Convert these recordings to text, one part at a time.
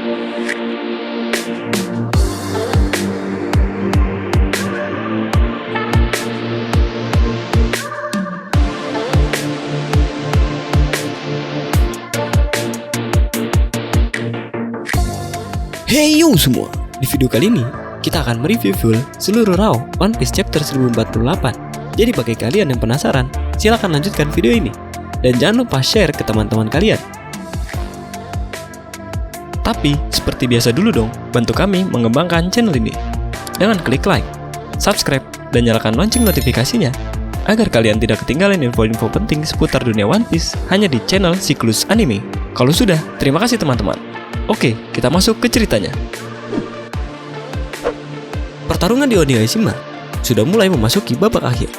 Hey yo semua, di video kali ini kita akan mereview full seluruh raw One Piece chapter 1048. Jadi bagi kalian yang penasaran, silahkan lanjutkan video ini. Dan jangan lupa share ke teman-teman kalian. Tapi seperti biasa dulu dong, bantu kami mengembangkan channel ini dengan klik like, subscribe, dan nyalakan lonceng notifikasinya agar kalian tidak ketinggalan info-info penting seputar dunia One Piece hanya di channel Siklus Anime. Kalau sudah, terima kasih teman-teman. Oke, kita masuk ke ceritanya. Pertarungan di Onigashima sudah mulai memasuki babak akhir.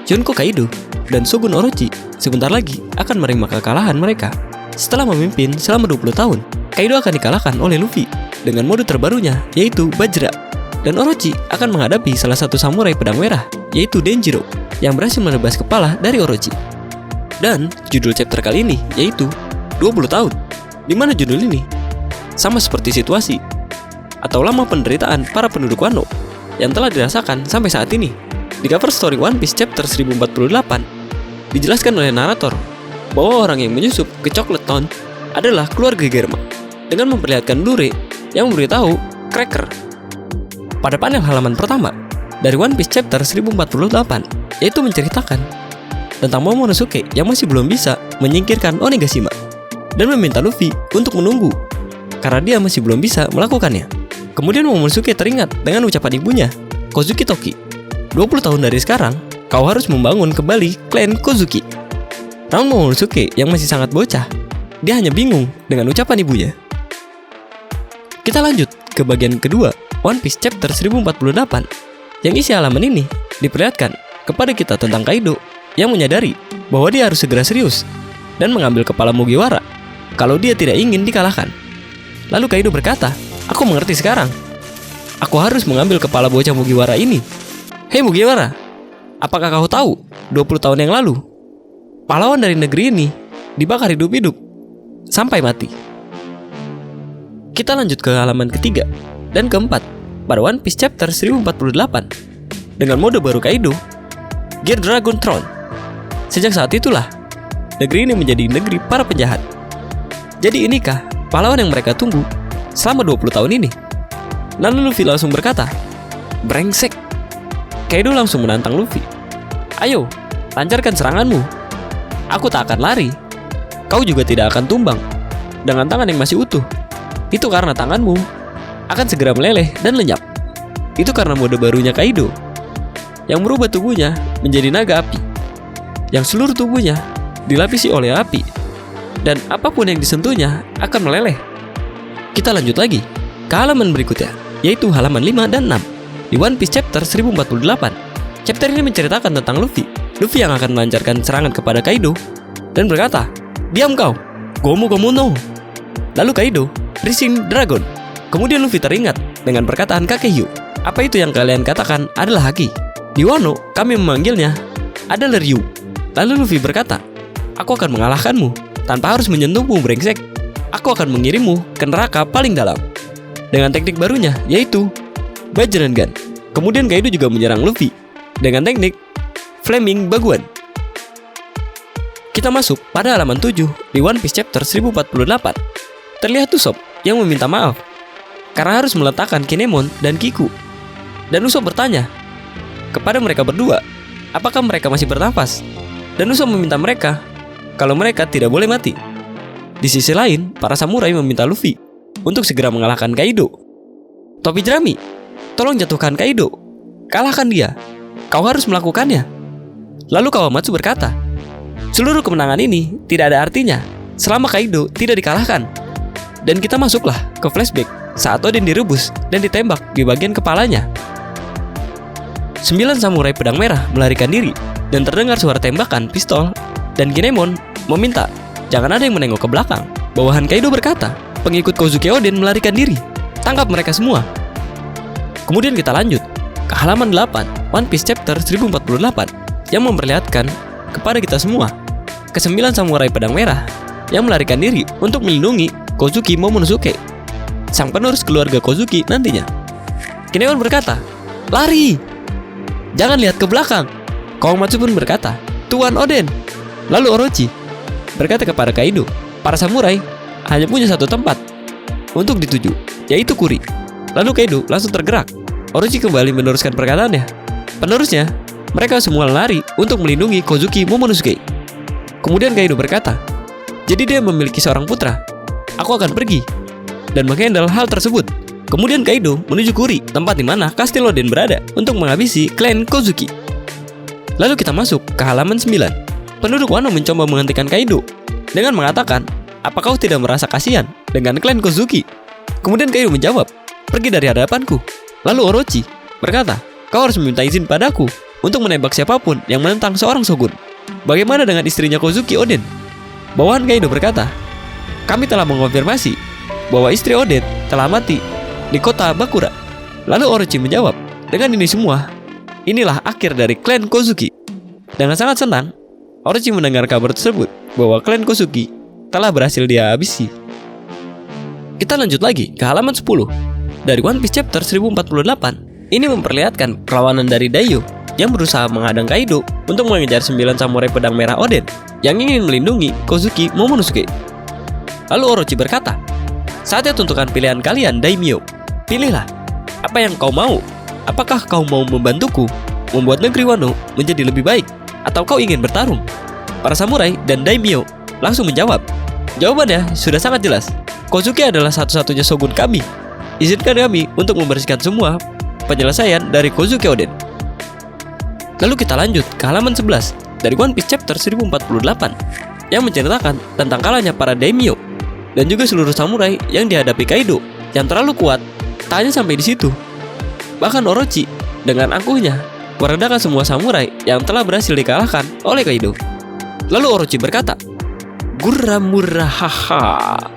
Junko Kaido dan Shogun Orochi sebentar lagi akan menerima kekalahan mereka. Setelah memimpin selama 20 tahun, Kaido akan dikalahkan oleh Luffy dengan mode terbarunya, yaitu Bajra. Dan Orochi akan menghadapi salah satu samurai pedang merah, yaitu Denjiro, yang berhasil menebas kepala dari Orochi. Dan judul chapter kali ini yaitu 20 tahun, di mana judul ini sama seperti situasi atau lama penderitaan para penduduk Wano yang telah dirasakan sampai saat ini. Di cover story One Piece chapter 1048 dijelaskan oleh narator bahwa orang yang menyusup ke Chocolate Town adalah keluarga Germa, dengan memperlihatkan Lure yang memberitahu Cracker. Pada panel halaman pertama dari One Piece chapter 1048, yaitu menceritakan tentang Momonosuke yang masih belum bisa menyingkirkan Onigashima dan meminta Luffy untuk menunggu karena dia masih belum bisa melakukannya. Kemudian Momonosuke teringat dengan ucapan ibunya, Kozuki Toki, 20 tahun dari sekarang, kau harus membangun kembali klan Kozuki. Namun Momonosuke yang masih sangat bocah, dia hanya bingung dengan ucapan ibunya. Kita lanjut ke bagian kedua One Piece chapter 1048, yang isi halaman ini diperlihatkan kepada kita tentang Kaido yang menyadari bahwa dia harus segera serius dan mengambil kepala Mugiwara kalau dia tidak ingin dikalahkan. Lalu Kaido berkata, aku mengerti sekarang. Aku harus mengambil kepala bocah Mugiwara ini. Hei Mugiwara, apakah kau tahu 20 tahun yang lalu pahlawan dari negeri ini dibakar hidup-hidup sampai mati. Kita lanjut ke halaman ketiga dan keempat pada One Piece chapter 1048 dengan mode baru Kaido, Gear Dragon Throne. Sejak saat itulah negeri ini menjadi negeri para penjahat. Jadi inikah pahlawan yang mereka tunggu selama 20 tahun ini? Lalu Luffy langsung berkata, brengsek. Kaido langsung menantang Luffy. Ayo, lancarkan seranganmu. Aku tak akan lari. Kau juga tidak akan tumbang dengan tangan yang masih utuh. Itu karena tanganmu akan segera meleleh dan lenyap. Itu karena mode barunya Kaido yang merubah tubuhnya menjadi naga api, yang seluruh tubuhnya dilapisi oleh api, dan apapun yang disentuhnya akan meleleh. Kita lanjut lagi ke halaman berikutnya, yaitu halaman 5 dan 6 di One Piece chapter 1048. Chapter ini menceritakan tentang Luffy yang akan melancarkan serangan kepada Kaido dan berkata, diam kau, gomu gomu no. Lalu Kaido Rising Dragon. Kemudian Luffy teringat dengan perkataan kakek Hugh, apa itu yang kalian katakan adalah haki? Di Wano kami memanggilnya adalah Ryu. Lalu Luffy berkata, aku akan mengalahkanmu tanpa harus menyentuhmu brengsek. Aku akan mengirimmu ke neraka paling dalam dengan teknik barunya, yaitu Bajran Gun. Kemudian Kaido juga menyerang Luffy dengan teknik Flaming Baguan. Kita masuk pada halaman 7 di One Piece chapter 1048. Terlihat Usopp yang meminta maaf karena harus meletakkan Kinemon dan Kiku. Dan Usopp bertanya kepada mereka berdua, apakah mereka masih bernafas? Dan Usopp meminta mereka kalau mereka tidak boleh mati. Di sisi lain, para samurai meminta Luffy untuk segera mengalahkan Kaido. Topi jerami, tolong jatuhkan Kaido. Kalahkan dia. Kau harus melakukannya. Lalu Kawamatsu berkata, seluruh kemenangan ini tidak ada artinya selama Kaido tidak dikalahkan. Dan kita masuklah ke flashback saat Oden direbus dan ditembak di bagian kepalanya. 9 samurai pedang merah melarikan diri dan terdengar suara tembakan pistol, dan Kinemon meminta jangan ada yang menengok ke belakang. Bawahan Kaido berkata, pengikut Kozuki Oden melarikan diri. Tangkap mereka semua. Kemudian kita lanjut ke halaman 8 One Piece chapter 1048 yang memperlihatkan kepada kita semua ke-9 samurai pedang merah yang melarikan diri untuk melindungi Kozuki Momonosuke. sang penerus keluarga Kozuki nantinya. Kinemon berkata, "Lari! Jangan lihat ke belakang." Kawamatsu pun berkata, "Tuan Oden." Lalu Orochi berkata kepada Kaido, para samurai hanya punya satu tempat untuk dituju, yaitu Kuri. Lalu Kaido langsung tergerak. Orochi kembali meneruskan perkataannya. Penerusnya, mereka semua lari untuk melindungi Kozuki Momonosuke. Kemudian Kaido berkata, "Jadi dia memiliki seorang putra. Aku akan pergi dan menghandle hal tersebut." Kemudian Kaido menuju Kuri, tempat di mana Kastil Oden berada, untuk menghabisi klan Kozuki. Lalu kita masuk ke halaman 9. Penduduk Wano mencoba menghentikan Kaido dengan mengatakan, "Apa kau tidak merasa kasihan dengan klan Kozuki?" Kemudian Kaido menjawab, "Pergi dari hadapanku." Lalu Orochi berkata, "Kau harus meminta izin padaku untuk menembak siapapun yang menentang seorang shogun. Bagaimana dengan istrinya Kozuki Oden?" Bawahan Kaido berkata, "Kami telah mengonfirmasi bahwa istri Oden telah mati di kota Bakura." Lalu Orochi menjawab, "Dengan ini semua, inilah akhir dari klan Kozuki." Dengan sangat senang, Orochi mendengar kabar tersebut bahwa klan Kozuki telah berhasil dia habisi. Kita lanjut lagi ke halaman 10. Dari One Piece chapter 1048, ini memperlihatkan perlawanan dari Daiyo yang berusaha menghadang Kaido untuk mengejar 9 samurai pedang merah Oden yang ingin melindungi Kozuki Momonosuke. Lalu Orochi berkata, "Saatnya tentukan pilihan kalian, Daimyo. Pilihlah, apa yang kau mau? Apakah kau mau membantuku membuat negeri Wano menjadi lebih baik, atau kau ingin bertarung?" Para samurai dan Daimyo langsung menjawab, "Jawabannya sudah sangat jelas. Kozuki adalah satu-satunya shogun kami. Izinkan kami untuk membersihkan semua penyelesaian dari Kozuki Oden." Lalu kita lanjut ke halaman 11 dari One Piece chapter 1048 yang menceritakan tentang kalahnya para daimyo dan juga seluruh samurai yang dihadapi Kaido yang terlalu kuat. Tak hanya sampai di situ, bahkan Orochi dengan angkuhnya meredakan semua samurai yang telah berhasil dikalahkan oleh Kaido. Lalu Orochi berkata, "Guramurahaha.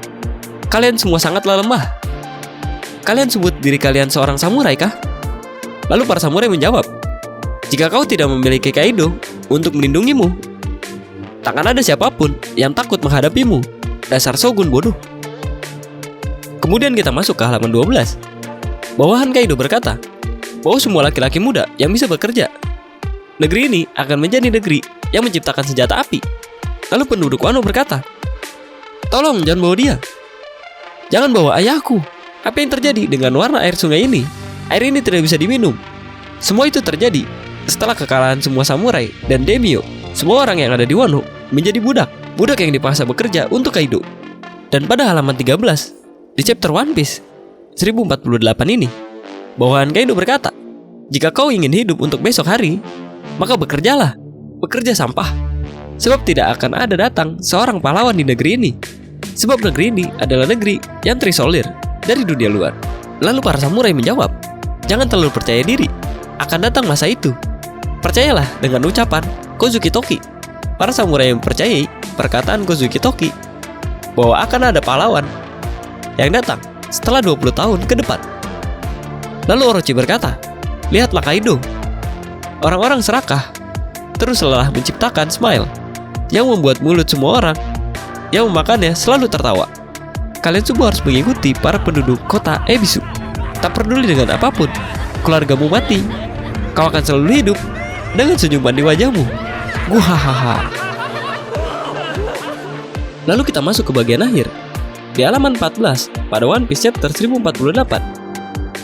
Kalian semua sangatlah lemah. Kalian sebut diri kalian seorang samurai kah?" Lalu para samurai menjawab, "Jika kau tidak memiliki Kaido untuk melindungimu, takkan ada siapapun yang takut menghadapimu. Dasar shogun bodoh." Kemudian kita masuk ke halaman 12. Bawahan Kaido berkata bahwa semua laki-laki muda yang bisa bekerja, negeri ini akan menjadi negeri yang menciptakan senjata api. Lalu penduduk Wano berkata, "Tolong jangan bawa dia. Jangan bawa ayahku. Apa yang terjadi dengan warna air sungai ini? Air ini tidak bisa diminum." Semua itu terjadi setelah kekalahan semua samurai dan daimyo. Semua orang yang ada di Wano menjadi budak yang dipaksa bekerja untuk Kaido. Dan pada halaman 13 di chapter One Piece 1048 ini, bawahan Kaido berkata, "Jika kau ingin hidup untuk besok hari, maka bekerjalah. Bekerja sampah. Sebab tidak akan ada datang seorang pahlawan di negeri ini. Sebab negeri ini adalah negeri yang terisolir dari dunia luar." Lalu para samurai menjawab, "Jangan terlalu percaya diri. Akan datang masa itu. Percayalah dengan ucapan Kozuki Toki." Para samurai yang percayai perkataan Kozuki Toki bahwa akan ada pahlawan yang datang setelah 20 tahun ke depan. Lalu Orochi berkata, "Lihatlah Kaido." Orang-orang serakah terus lelah menciptakan smile yang membuat mulut semua orang yang memakannya selalu tertawa. Kalian semua harus mengikuti para penduduk kota Ebisu. Tak peduli dengan apapun, keluargamu mati, kau akan selalu hidup dengan senyuman di wajahmu. Guhahaha. Lalu kita masuk ke bagian akhir di halaman 14 pada One Piece chapter 1048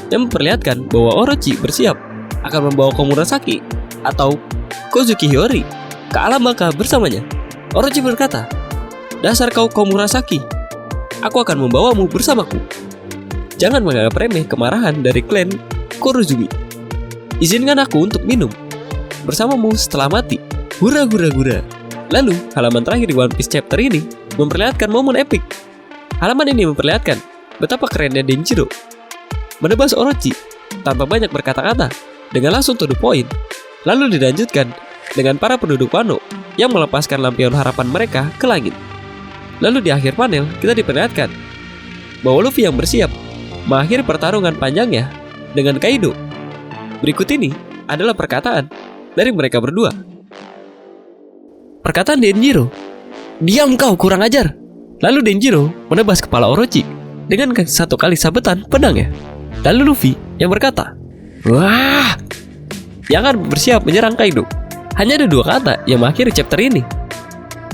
yang memperlihatkan bahwa Orochi bersiap akan membawa Komurasaki atau Kozuki Hiyori ke alam baka bersamanya. Orochi berkata, "Dasar kau Komurasaki, aku akan membawamu bersamaku. Jangan menganggap remeh kemarahan dari klan Kurozumi. Izinkan aku untuk minum bersamamu setelah mati. Hura hura hura." Lalu halaman terakhir di One Piece chapter ini memperlihatkan momen epik. Halaman ini memperlihatkan betapa kerennya Denjiro menebas Orochi tanpa banyak berkata-kata dengan langsung to the point. Lalu dilanjutkan dengan para penduduk Wano yang melepaskan lampion harapan mereka ke langit. Lalu di akhir panel kita diperlihatkan bahwa Luffy yang bersiap mengakhiri pertarungan panjangnya dengan Kaido. Berikut ini adalah perkataan dari mereka berdua. Perkataan Denjiro, "Diam kau, kurang ajar." Lalu Denjiro menebas kepala Orochi. dengan satu kali sabetan pedangnya. Lalu Luffy yang berkata, "Wah!" yang akan bersiap menyerang Kaido. Hanya ada 2 kata yang mengakhiri chapter ini.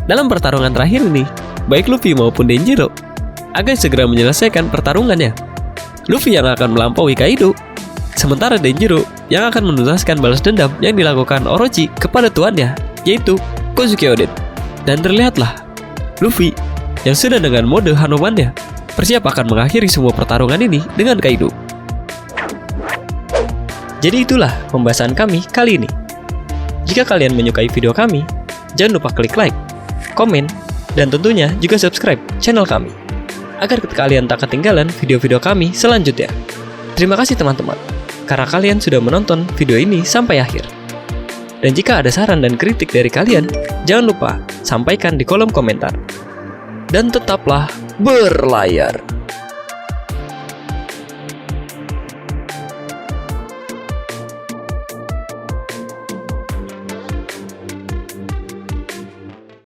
Dalam pertarungan terakhir ini, baik Luffy maupun Denjiro akan segera menyelesaikan pertarungannya. Luffy yang akan melampaui Kaido, sementara Denjiro yang akan menuntaskan balas dendam yang dilakukan Orochi kepada tuannya, yaitu Kozuki Oden. Dan terlihatlah Luffy yang sudah dengan mode Hanobannya bersiap akan mengakhiri semua pertarungan ini dengan Kaido. Jadi itulah pembahasan kami kali ini. Jika kalian menyukai video kami, jangan lupa klik like, komen, dan tentunya juga subscribe channel kami agar kalian tak ketinggalan video-video kami selanjutnya. Terima kasih teman-teman, karena kalian sudah menonton video ini sampai akhir. Dan jika ada saran dan kritik dari kalian, jangan lupa sampaikan di kolom komentar. Dan tetaplah berlayar.